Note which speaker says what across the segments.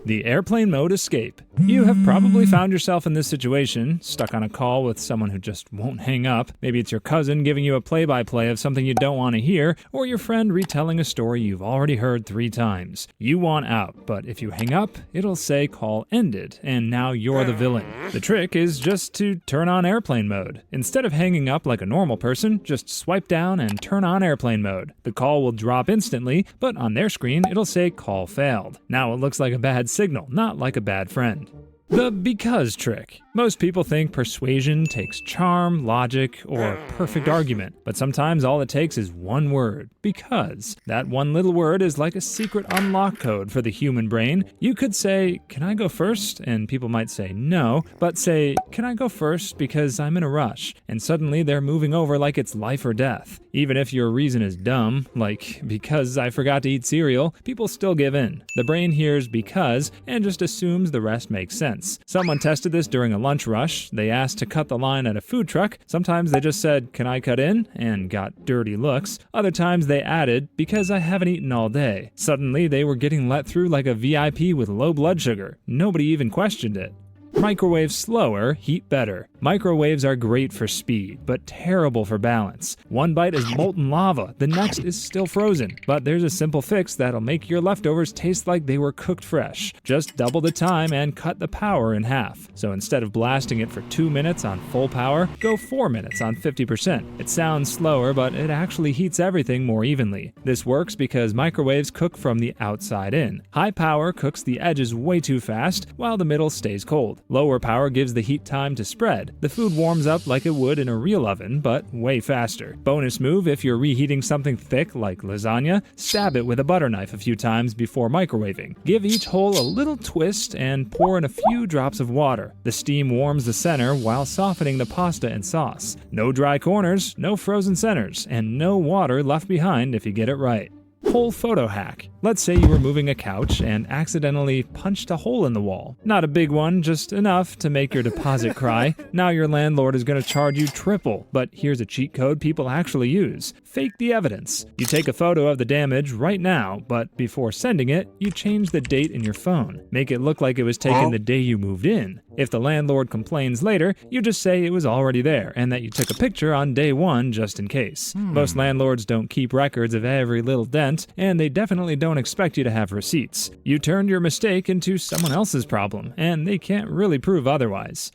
Speaker 1: The airplane mode escape. You have probably found yourself in this situation, stuck on a call with someone who just won't hang up. Maybe it's your cousin giving you a play-by-play of something you don't want to hear, or your friend retelling a story you've already heard 3 times. You want out, but if you hang up, it'll say call ended, and now you're the villain. The trick is just to turn on airplane mode. Instead of hanging up like a normal person, just swipe down and turn on airplane mode. The call will drop instantly, but on their screen, it'll say call failed. Now it looks like a bad signal, not like a bad friend. The because trick. Most people think persuasion takes charm, logic, or perfect argument, but sometimes all it takes is one word, because. That one little word is like a secret unlock code for the human brain. You could say, "Can I go first?" and people might say no, but say, "Can I go first because I'm in a rush?" and suddenly they're moving over like it's life or death. Even if your reason is dumb, like because I forgot to eat cereal, people still give in. The brain hears because and just assumes the rest makes sense. Someone tested this during a lunch rush. They asked to cut the line at a food truck. Sometimes they just said, "Can I cut in?" and got dirty looks. Other times they added, "Because I haven't eaten all day." Suddenly they were getting let through like a VIP with low blood sugar. Nobody even questioned it. Microwave slower, heat better. Microwaves are great for speed, but terrible for balance. One bite is molten lava, the next is still frozen. But there's a simple fix that'll make your leftovers taste like they were cooked fresh. Just double the time and cut the power in half. So instead of blasting it for 2 minutes on full power, go 4 minutes on 50%. It sounds slower, but it actually heats everything more evenly. This works because microwaves cook from the outside in. High power cooks the edges way too fast, while the middle stays cold. Lower power gives the heat time to spread. The food warms up like it would in a real oven, but way faster. Bonus move if you're reheating something thick like lasagna, stab it with a butter knife a few times before microwaving. Give each hole a little twist and pour in a few drops of water. The steam warms the center while softening the pasta and sauce. No dry corners, no frozen centers, and no water left behind if you get it right. Whole photo hack. Let's say you were moving a couch and accidentally punched a hole in the wall. Not a big one, just enough to make your deposit cry. Now your landlord is going to charge you triple, but here's a cheat code people actually use. Fake the evidence. You take a photo of the damage right now, but before sending it, you change the date in your phone. Make it look like it was taken the day you moved in. If the landlord complains later, you just say it was already there and that you took a picture on day 1 just in case. Most landlords don't keep records of every little dent, and they definitely don't expect you to have receipts. You turned your mistake into someone else's problem, and they can't really prove otherwise.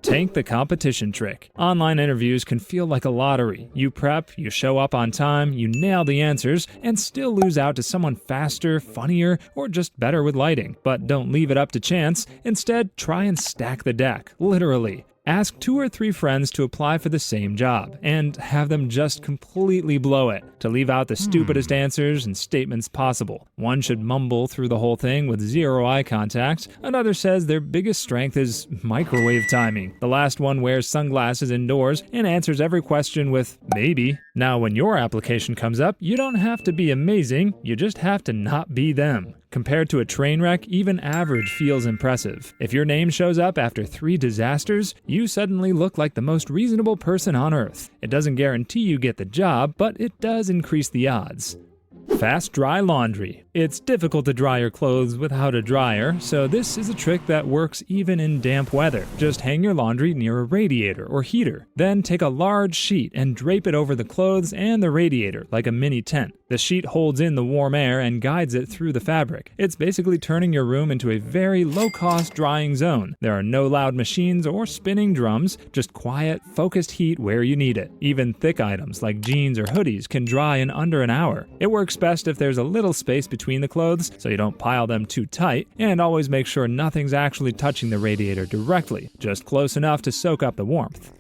Speaker 1: Tank the competition trick. Online interviews can feel like a lottery. You prep, you show up on time, you nail the answers, and still lose out to someone faster, funnier, or just better with lighting. But don't leave it up to chance. Instead, try and stack the deck, literally. Ask 2 or 3 friends to apply for the same job, and have them just completely blow it, to leave out the stupidest answers and statements possible. One should mumble through the whole thing with 0 eye contact. Another says their biggest strength is microwave timing. The last one wears sunglasses indoors and answers every question with maybe. Now when your application comes up, you don't have to be amazing, you just have to not be them. Compared to a train wreck, even average feels impressive. If your name shows up after 3 disasters, you suddenly look like the most reasonable person on earth. It doesn't guarantee you get the job, but it does increase the odds. Fast dry laundry. It's difficult to dry your clothes without a dryer, so this is a trick that works even in damp weather. Just hang your laundry near a radiator or heater. Then take a large sheet and drape it over the clothes and the radiator like a mini tent. The sheet holds in the warm air and guides it through the fabric. It's basically turning your room into a very low-cost drying zone. There are no loud machines or spinning drums, just quiet, focused heat where you need it. Even thick items like jeans or hoodies can dry in under an hour. It works best if there's a little space between the clothes so you don't pile them too tight, and always make sure nothing's actually touching the radiator directly, just close enough to soak up the warmth.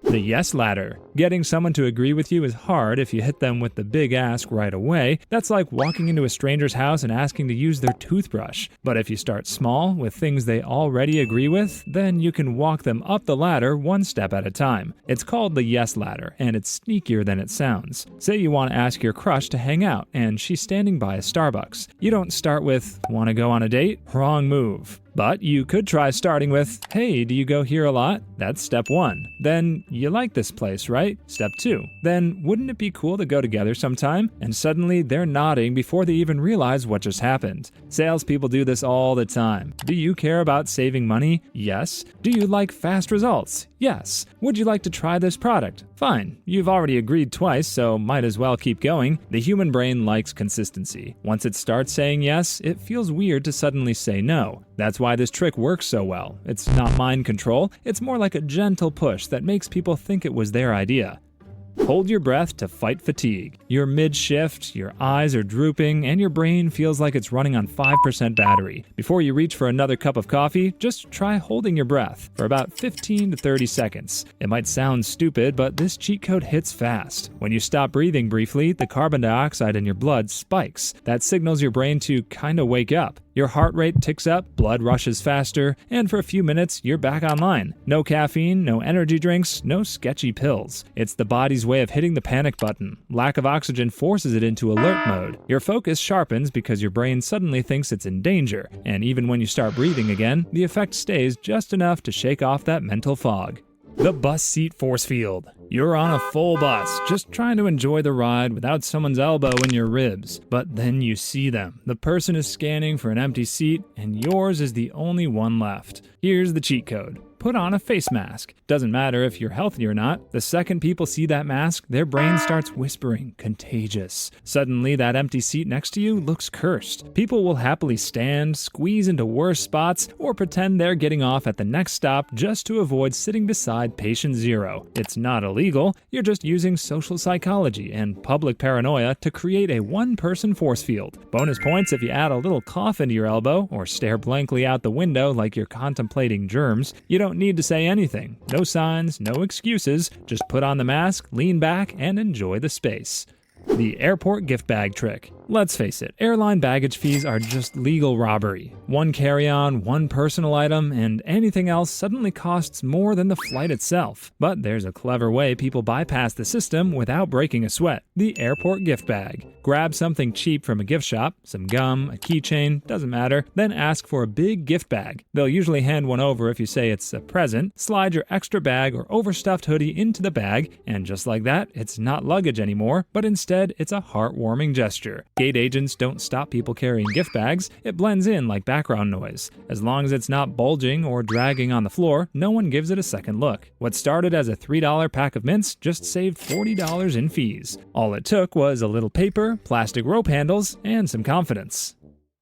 Speaker 1: The yes ladder. Getting someone to agree with you is hard if you hit them with the big ask right away. That's like walking into a stranger's house and asking to use their toothbrush. But if you start small, with things they already agree with, then you can walk them up the ladder 1 step at a time. It's called the yes ladder, and it's sneakier than it sounds. Say you want to ask your crush to hang out, and she's standing by a Starbucks. You don't start with, "Want to go on a date?" Wrong move. But you could try starting with, "Hey, do you go here a lot?" That's step 1. Then, "You like this place, right?" Step 2. Then, "Wouldn't it be cool to go together sometime?" And suddenly they're nodding before they even realize what just happened. Salespeople do this all the time. Do you care about saving money? Yes. Do you like fast results? Yes. Would you like to try this product? Fine. You've already agreed twice, so might as well keep going. The human brain likes consistency. Once it starts saying yes, it feels weird to suddenly say no. That's why this trick works so well. It's not mind control, it's more like a gentle push that makes people think it was their idea. Hold your breath to fight fatigue. You're mid-shift, your eyes are drooping, and your brain feels like it's running on 5% battery. Before you reach for another cup of coffee, just try holding your breath for about 15 to 30 seconds. It might sound stupid, but this cheat code hits fast. When you stop breathing briefly, the carbon dioxide in your blood spikes. That signals your brain to kinda wake up. Your heart rate ticks up, blood rushes faster, and for a few minutes, you're back online. No caffeine, no energy drinks, no sketchy pills. It's the body's way of hitting the panic button. Lack of oxygen forces it into alert mode. Your focus sharpens because your brain suddenly thinks it's in danger, and even when you start breathing again, the effect stays just enough to shake off that mental fog. The bus seat force field. You're on a full bus, just trying to enjoy the ride without someone's elbow in your ribs. But then you see them. The person is scanning for an empty seat, and yours is the only one left. Here's the cheat code. Put on a face mask. Doesn't matter if you're healthy or not. The second people see that mask, their brain starts whispering, "Contagious." Suddenly, that empty seat next to you looks cursed. People will happily stand, squeeze into worse spots, or pretend they're getting off at the next stop just to avoid sitting beside patient 0. It's not illegal. You're just using social psychology and public paranoia to create a one-person force field. Bonus points if you add a little cough into your elbow or stare blankly out the window like you're contemplating germs. You don't need to say anything. No signs, no excuses. Just put on the mask, lean back, and enjoy the space. The airport gift bag trick. Let's face it, airline baggage fees are just legal robbery. One carry-on, one personal item, and anything else suddenly costs more than the flight itself. But there's a clever way people bypass the system without breaking a sweat. The airport gift bag. Grab something cheap from a gift shop, some gum, a keychain, doesn't matter, then ask for a big gift bag. They'll usually hand one over if you say it's a present. Slide your extra bag or overstuffed hoodie into the bag, and just like that, it's not luggage anymore, but instead it's a heartwarming gesture. Gate agents don't stop people carrying gift bags. It blends in like background noise. As long as it's not bulging or dragging on the floor, no one gives it a second look. What started as a $3 pack of mints just saved $40 in fees. All it took was a little paper, plastic rope handles, and some confidence.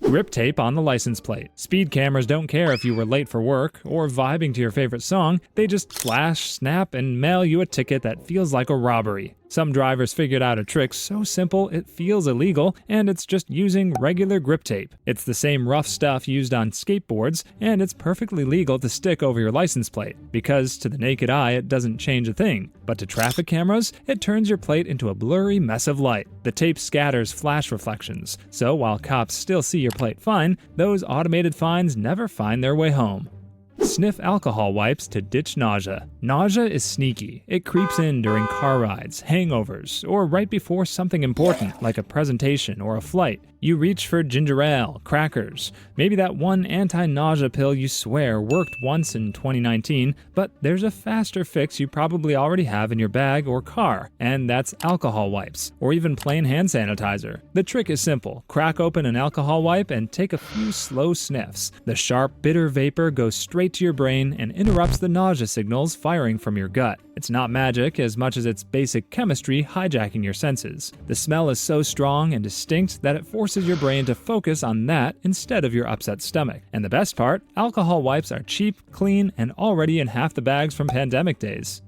Speaker 1: Grip tape on the license plate. Speed cameras don't care if you were late for work or vibing to your favorite song. They just flash, snap, and mail you a ticket that feels like a robbery. Some drivers figured out a trick so simple it feels illegal, and it's just using regular grip tape. It's the same rough stuff used on skateboards, and it's perfectly legal to stick over your license plate, because to the naked eye it doesn't change a thing. But to traffic cameras, it turns your plate into a blurry mess of light. The tape scatters flash reflections, so while cops still see your plate fine, those automated fines never find their way home. Sniff alcohol wipes to ditch nausea. Nausea is sneaky. It creeps in during car rides, hangovers, or right before something important like a presentation or a flight. You reach for ginger ale, crackers, maybe that one anti-nausea pill you swear worked once in 2019, but there's a faster fix you probably already have in your bag or car, and that's alcohol wipes, or even plain hand sanitizer. The trick is simple. Crack open an alcohol wipe and take a few slow sniffs. The sharp, bitter vapor goes straight to your brain and interrupts the nausea signals firing from your gut. It's not magic as much as it's basic chemistry hijacking your senses. The smell is so strong and distinct that it forces your brain to focus on that instead of your upset stomach. And the best part, alcohol wipes are cheap, clean, and already in half the bags from pandemic days.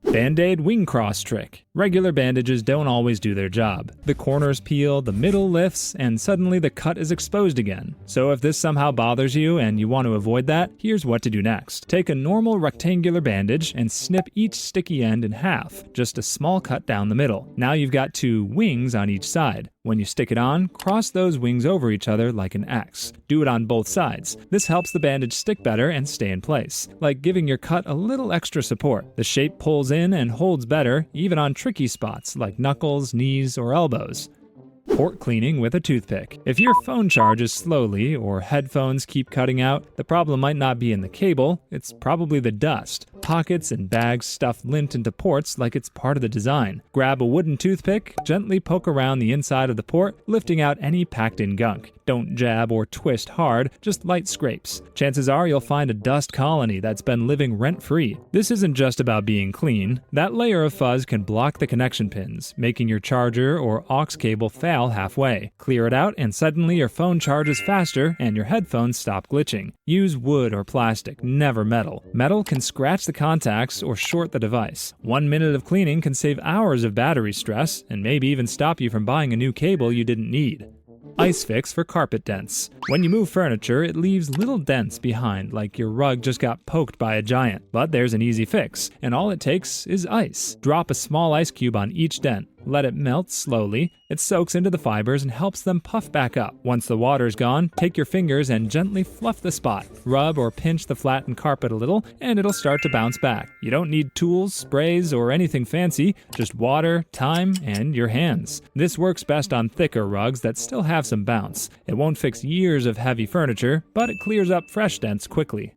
Speaker 1: BandAid wing cross trick. Regular bandages don't always do their job. The corners peel, the middle lifts, and suddenly the cut is exposed again. So if this somehow bothers you and you want to avoid that, here's what to do next. Take a normal rectangular bandage and snip each sticky end in half, just a small cut down the middle. Now you've got two wings on each side. When you stick it on, cross those wings over each other like an X. Do it on both sides. This helps the bandage stick better and stay in place, like giving your cut a little extra support. The shape pulls in and holds better, even on tricky spots like knuckles, knees, or elbows. Port cleaning with a toothpick. If your phone charges slowly or headphones keep cutting out, the problem might not be in the cable, it's probably the dust. Pockets and bags stuff lint into ports like it's part of the design. Grab a wooden toothpick, gently poke around the inside of the port, lifting out any packed-in gunk. Don't jab or twist hard, just light scrapes. Chances are you'll find a dust colony that's been living rent-free. This isn't just about being clean. That layer of fuzz can block the connection pins, making your charger or aux cable fail halfway. Clear it out and suddenly your phone charges faster and your headphones stop glitching. Use wood or plastic, never metal. Metal can scratch the contacts or short the device. 1 minute of cleaning can save hours of battery stress and maybe even stop you from buying a new cable you didn't need. Ice fix for carpet dents. When you move furniture, it leaves little dents behind, like your rug just got poked by a giant. But there's an easy fix, and all it takes is ice. Drop a small ice cube on each dent. Let it melt slowly. It soaks into the fibers and helps them puff back up. Once the water's gone, take your fingers and gently fluff the spot. Rub or pinch the flattened carpet a little, and it'll start to bounce back. You don't need tools, sprays, or anything fancy, just water, time, and your hands. This works best on thicker rugs that still have some bounce. It won't fix years of heavy furniture, but it clears up fresh dents quickly.